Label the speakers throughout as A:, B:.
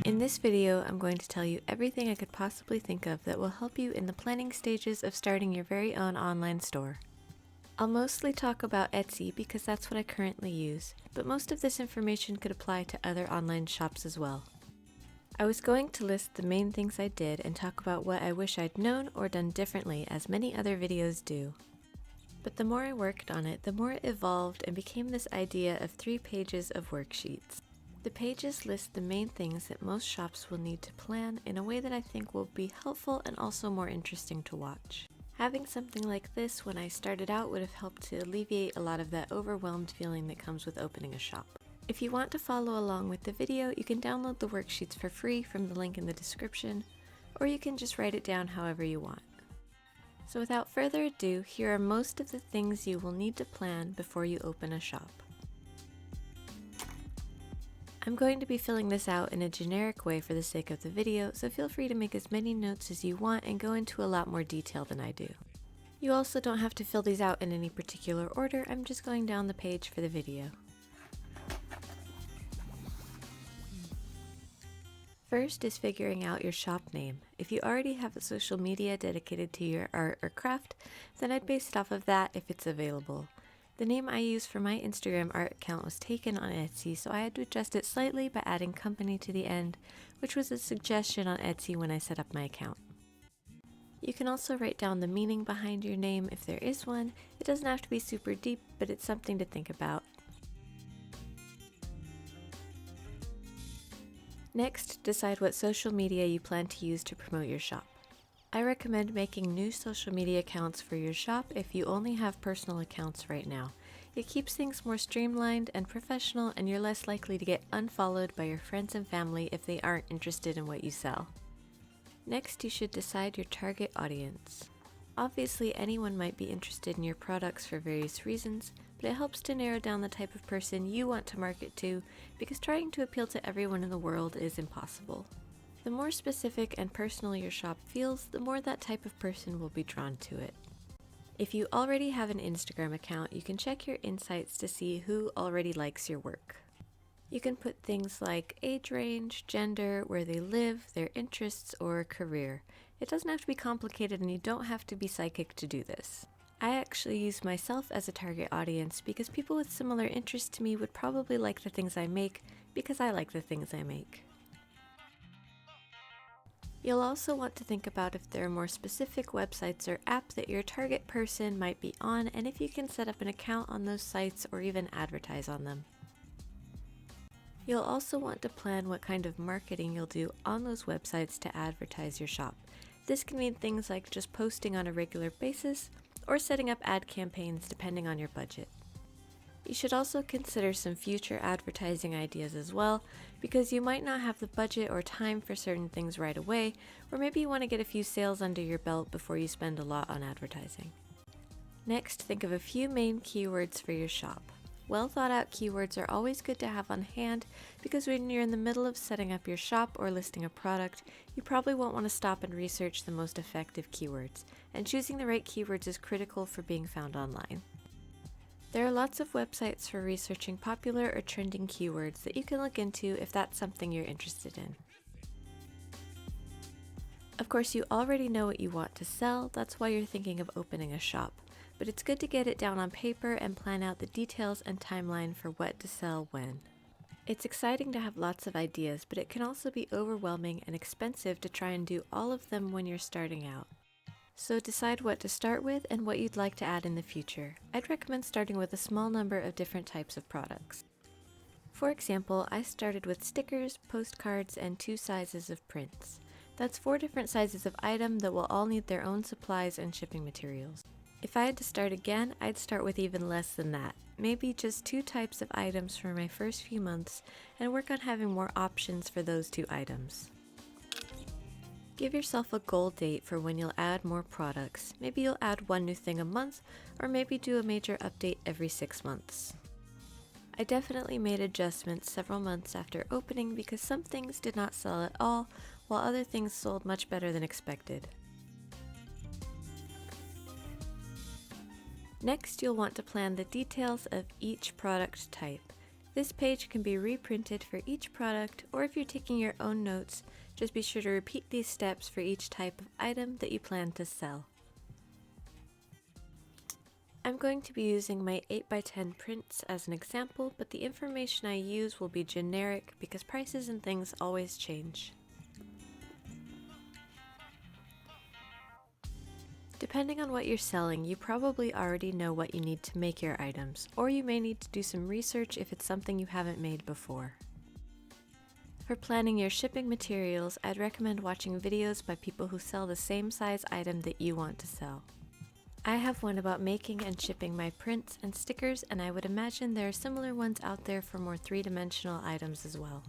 A: In this video, I'm going to tell you everything I could possibly think of that will help you in the planning stages of starting your very own online store. I'll mostly talk about Etsy because that's what I currently use, but most of this information could apply to other online shops as well. I was going to list the main things I did and talk about what I wish I'd known or done differently, as many other videos do. But the more I worked on it, the more it evolved and became this idea of 3 pages of worksheets. The pages list the main things that most shops will need to plan in a way that I think will be helpful and also more interesting to watch. Having something like this when I started out would have helped to alleviate a lot of that overwhelmed feeling that comes with opening a shop. If you want to follow along with the video, you can download the worksheets for free from the link in the description, or you can just write it down however you want. So without further ado, here are most of the things you will need to plan before you open a shop. I'm going to be filling this out in a generic way for the sake of the video, so feel free to make as many notes as you want and go into a lot more detail than I do. You also don't have to fill these out in any particular order, I'm just going down the page for the video. First is figuring out your shop name. If you already have a social media dedicated to your art or craft, then I'd base it off of that if it's available. The name I used for my Instagram art account was taken on Etsy, so I had to adjust it slightly by adding company to the end, which was a suggestion on Etsy when I set up my account. You can also write down the meaning behind your name if there is one. It doesn't have to be super deep, but it's something to think about. Next, decide what social media you plan to use to promote your shop. I recommend making new social media accounts for your shop if you only have personal accounts right now. It keeps things more streamlined and professional, and you're less likely to get unfollowed by your friends and family if they aren't interested in what you sell. Next, you should decide your target audience. Obviously, anyone might be interested in your products for various reasons, but it helps to narrow down the type of person you want to market to, because trying to appeal to everyone in the world is impossible. The more specific and personal your shop feels, the more that type of person will be drawn to it. If you already have an Instagram account, you can check your insights to see who already likes your work. You can put things like age range, gender, where they live, their interests, or career. It doesn't have to be complicated, and you don't have to be psychic to do this. I actually use myself as a target audience because people with similar interests to me would probably like the things I make because I like the things I make. You'll also want to think about if there are more specific websites or apps that your target person might be on, and if you can set up an account on those sites or even advertise on them. You'll also want to plan what kind of marketing you'll do on those websites to advertise your shop. This can mean things like just posting on a regular basis or setting up ad campaigns depending on your budget. You should also consider some future advertising ideas as well, because you might not have the budget or time for certain things right away, or maybe you want to get a few sales under your belt before you spend a lot on advertising. Next, think of a few main keywords for your shop. Well thought out keywords are always good to have on hand, because when you're in the middle of setting up your shop or listing a product, you probably won't want to stop and research the most effective keywords, and choosing the right keywords is critical for being found online. There are lots of websites for researching popular or trending keywords that you can look into if that's something you're interested in. Of course, you already know what you want to sell, that's why you're thinking of opening a shop, but it's good to get it down on paper and plan out the details and timeline for what to sell when. It's exciting to have lots of ideas, but it can also be overwhelming and expensive to try and do all of them when you're starting out. So decide what to start with and what you'd like to add in the future. I'd recommend starting with a small number of different types of products. For example, I started with stickers, postcards, and 2 sizes of prints. That's 4 different sizes of item that will all need their own supplies and shipping materials. If I had to start again, I'd start with even less than that. Maybe just 2 types of items for my first few months and work on having more options for those 2 items. Give yourself a goal date for when you'll add more products. Maybe you'll add 1 new thing a month, or maybe do a major update every 6 months. I definitely made adjustments several months after opening because some things did not sell at all, while other things sold much better than expected. Next, you'll want to plan the details of each product type. This page can be reprinted for each product, or if you're taking your own notes, just be sure to repeat these steps for each type of item that you plan to sell. I'm going to be using my 8x10 prints as an example, but the information I use will be generic because prices and things always change. Depending on what you're selling, you probably already know what you need to make your items, or you may need to do some research if it's something you haven't made before. For planning your shipping materials, I'd recommend watching videos by people who sell the same size item that you want to sell. I have one about making and shipping my prints and stickers, and I would imagine there are similar ones out there for more three-dimensional items as well.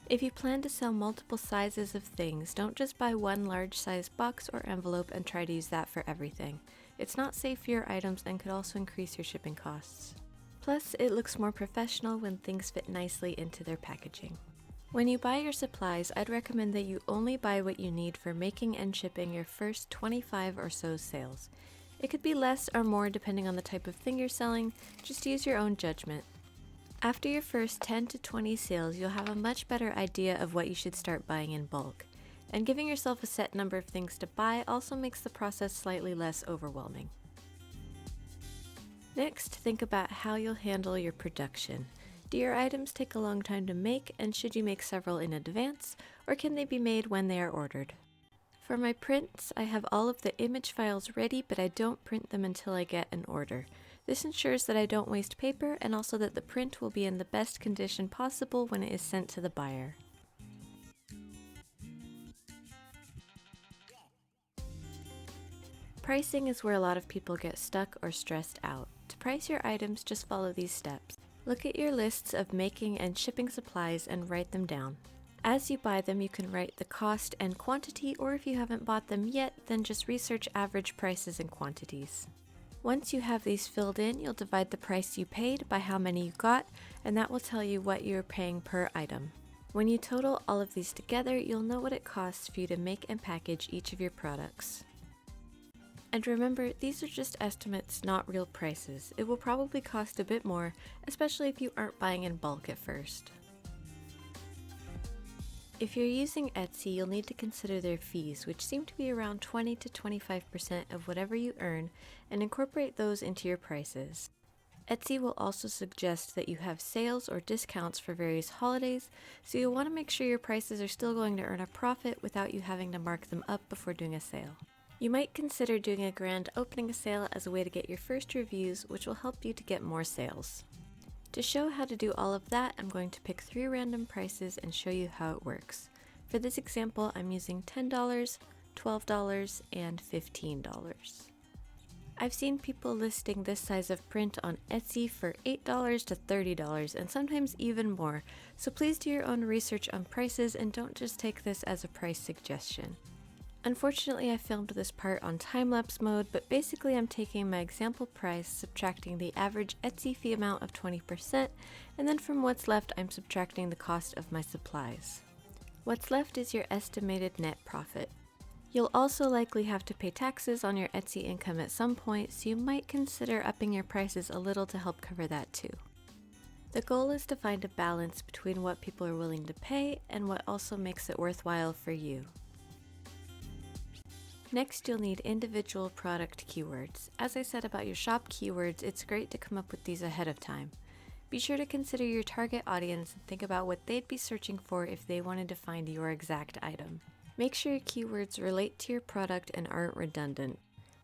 A: If you plan to sell multiple sizes of things, don't just buy one large size box or envelope and try to use that for everything. It's not safe for your items and could also increase your shipping costs. Plus, it looks more professional when things fit nicely into their packaging. When you buy your supplies, I'd recommend that you only buy what you need for making and shipping your first 25 or so sales. It could be less or more depending on the type of thing you're selling, just use your own judgment. After your first 10 to 20 sales, you'll have a much better idea of what you should start buying in bulk. And giving yourself a set number of things to buy also makes the process slightly less overwhelming. Next, think about how you'll handle your production. Do your items take a long time to make, and should you make several in advance, or can they be made when they are ordered? For my prints, I have all of the image files ready, but I don't print them until I get an order. This ensures that I don't waste paper and also that the print will be in the best condition possible when it is sent to the buyer. Pricing is where a lot of people get stuck or stressed out. To price your items, just follow these steps. Look at your lists of making and shipping supplies and write them down. As you buy them, you can write the cost and quantity, or if you haven't bought them yet, then just research average prices and quantities. Once you have these filled in, you'll divide the price you paid by how many you got, and that will tell you what you're paying per item. When you total all of these together, you'll know what it costs for you to make and package each of your products. And remember, these are just estimates, not real prices. It will probably cost a bit more, especially if you aren't buying in bulk at first. If you're using Etsy, you'll need to consider their fees, which seem to be around 20 to 25% of whatever you earn, and incorporate those into your prices. Etsy will also suggest that you have sales or discounts for various holidays, so you'll want to make sure your prices are still going to earn a profit without you having to mark them up before doing a sale. You might consider doing a grand opening sale as a way to get your first reviews, which will help you to get more sales. To show how to do all of that, I'm going to pick 3 random prices and show you how it works. For this example, I'm using $10, $12, and $15. I've seen people listing this size of print on Etsy for $8 to $30 and sometimes even more, so please do your own research on prices and don't just take this as a price suggestion. Unfortunately, I filmed this part on time-lapse mode, but basically I'm taking my example price, subtracting the average Etsy fee amount of 20%, and then from what's left I'm subtracting the cost of my supplies. What's left is your estimated net profit. You'll also likely have to pay taxes on your Etsy income at some point, so you might consider upping your prices a little to help cover that too. The goal is to find a balance between what people are willing to pay and what also makes it worthwhile for you. Next, you'll need individual product keywords. As I said about your shop keywords, it's great to come up with these ahead of time. Be sure to consider your target audience and think about what they'd be searching for if they wanted to find your exact item. Make sure your keywords relate to your product and aren't redundant.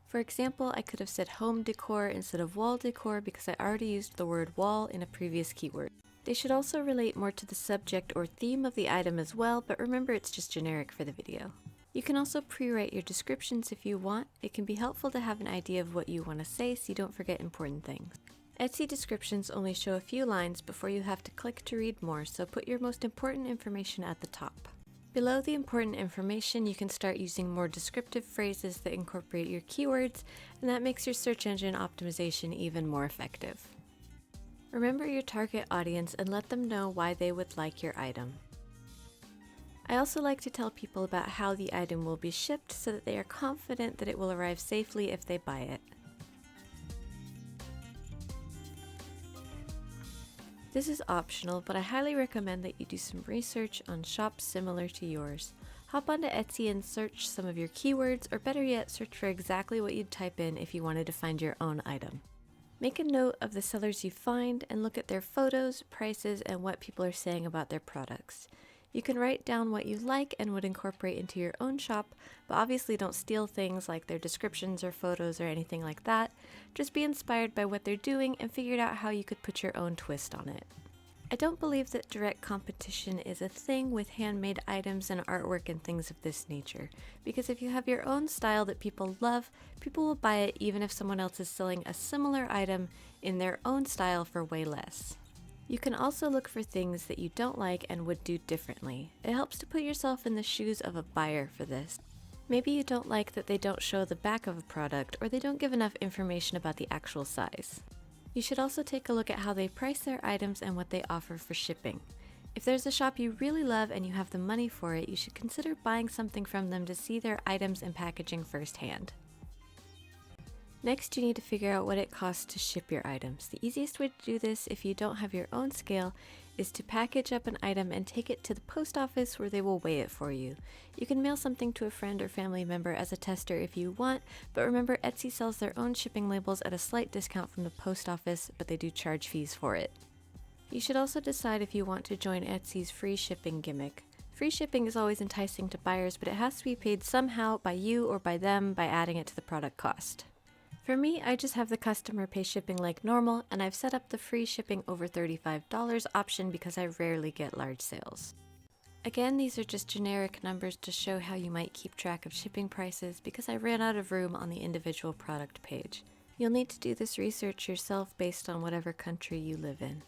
A: For example, I could have said home decor instead of wall decor because I already used the word wall in a previous keyword. They should also relate more to the subject or theme of the item as well, but remember it's just generic for the video. You can also pre-write your descriptions if you want. It can be helpful to have an idea of what you want to say so you don't forget important things. Etsy descriptions only show a few lines before you have to click to read more, so put your most important information at the top. Below the important information, you can start using more descriptive phrases that incorporate your keywords, and that makes your search engine optimization even more effective. Remember your target audience and let them know why they would like your item. I also like to tell people about how the item will be shipped so that they are confident that it will arrive safely if they buy it. This is optional, but I highly recommend that you do some research on shops similar to yours. Hop onto Etsy and search some of your keywords, or better yet, search for exactly what you'd type in if you wanted to find your own item. Make a note of the sellers you find and look at their photos, prices, and what people are saying about their products. You can write down what you like and would incorporate into your own shop, but obviously don't steal things like their descriptions or photos or anything like that. Just be inspired by what they're doing and figure out how you could put your own twist on it. I don't believe that direct competition is a thing with handmade items and artwork and things of this nature, because if you have your own style that people love, people will buy it even if someone else is selling a similar item in their own style for way less. You can also look for things that you don't like and would do differently. It helps to put yourself in the shoes of a buyer for this. Maybe you don't like that they don't show the back of a product, or they don't give enough information about the actual size. You should also take a look at how they price their items and what they offer for shipping. If there's a shop you really love and you have the money for it, you should consider buying something from them to see their items and packaging firsthand. Next, you need to figure out what it costs to ship your items. The easiest way to do this, if you don't have your own scale, is to package up an item and take it to the post office where they will weigh it for you. You can mail something to a friend or family member as a tester if you want, but remember Etsy sells their own shipping labels at a slight discount from the post office, but they do charge fees for it. You should also decide if you want to join Etsy's free shipping gimmick. Free shipping is always enticing to buyers, but it has to be paid somehow by you or by them by adding it to the product cost. For me, I just have the customer pay shipping like normal, and I've set up the free shipping over $35 option because I rarely get large sales. Again, these are just generic numbers to show how you might keep track of shipping prices because I ran out of room on the individual product page. You'll need to do this research yourself based on whatever country you live in.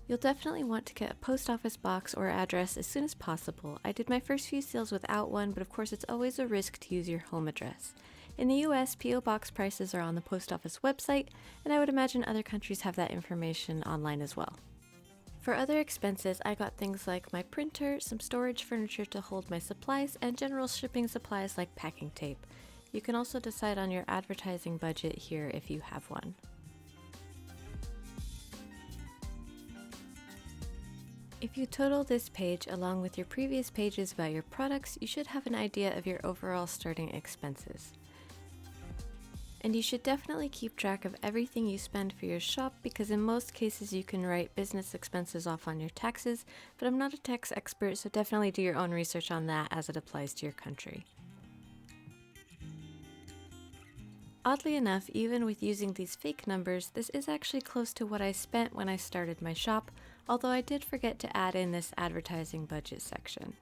A: You'll definitely want to get a post office box or address as soon as possible. I did my first few sales without one, but of course it's always a risk to use your home address. In the US, P.O. Box prices are on the post office website, and I would imagine other countries have that information online as well. For other expenses, I got things like my printer, some storage furniture to hold my supplies, and general shipping supplies like packing tape. You can also decide on your advertising budget here if you have one. If you total this page along with your previous pages about your products, you should have an idea of your overall starting expenses. And you should definitely keep track of everything you spend for your shop because in most cases you can write business expenses off on your taxes, but I'm not a tax expert, so definitely do your own research on that as it applies to your country. Oddly enough, even with using these fake numbers, this is actually close to what I spent when I started my shop, although I did forget to add in this advertising budget section.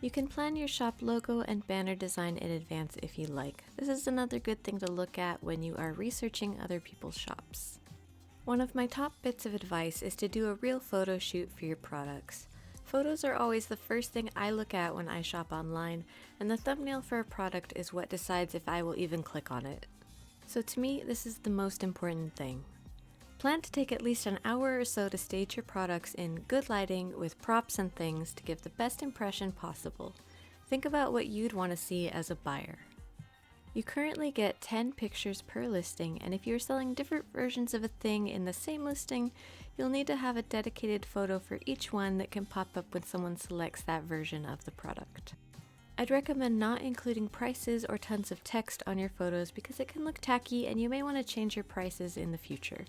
A: You can plan your shop logo and banner design in advance if you like. This is another good thing to look at when you are researching other people's shops. One of my top bits of advice is to do a real photo shoot for your products. Photos are always the first thing I look at when I shop online, and the thumbnail for a product is what decides if I will even click on it. So to me, this is the most important thing. Plan to take at least an hour or so to stage your products in good lighting with props and things to give the best impression possible. Think about what you'd want to see as a buyer. You currently get 10 pictures per listing, and if you're selling different versions of a thing in the same listing, you'll need to have a dedicated photo for each one that can pop up when someone selects that version of the product. I'd recommend not including prices or tons of text on your photos because it can look tacky and you may want to change your prices in the future.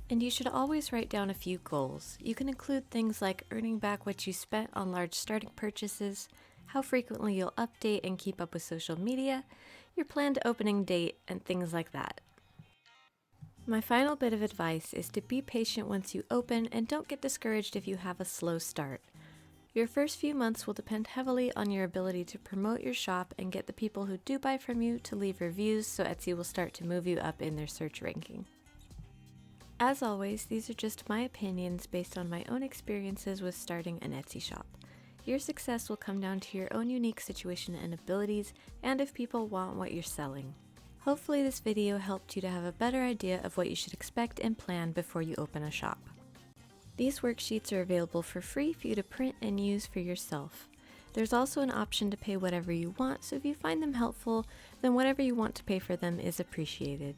A: And you should always write down a few goals. You can include things like earning back what you spent on large starting purchases, how frequently you'll update and keep up with social media, your planned opening date, and things like that. My final bit of advice is to be patient once you open and don't get discouraged if you have a slow start. Your first few months will depend heavily on your ability to promote your shop and get the people who do buy from you to leave reviews so Etsy will start to move you up in their search ranking. As always, these are just my opinions based on my own experiences with starting an Etsy shop. Your success will come down to your own unique situation and abilities, and if people want what you're selling. Hopefully this video helped you to have a better idea of what you should expect and plan before you open a shop. These worksheets are available for free for you to print and use for yourself. There's also an option to pay whatever you want, so if you find them helpful, then whatever you want to pay for them is appreciated.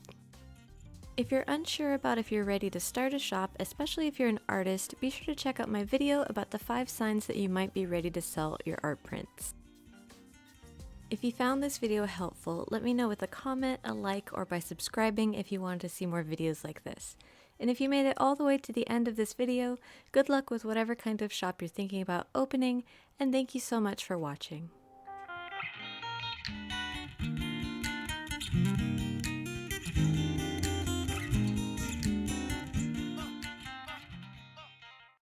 A: If you're unsure about if you're ready to start a shop, especially if you're an artist, be sure to check out my video about the 5 signs that you might be ready to sell your art prints. If you found this video helpful, let me know with a comment, a like, or by subscribing if you want to see more videos like this. And if you made it all the way to the end of this video, good luck with whatever kind of shop you're thinking about opening, and thank you so much for watching.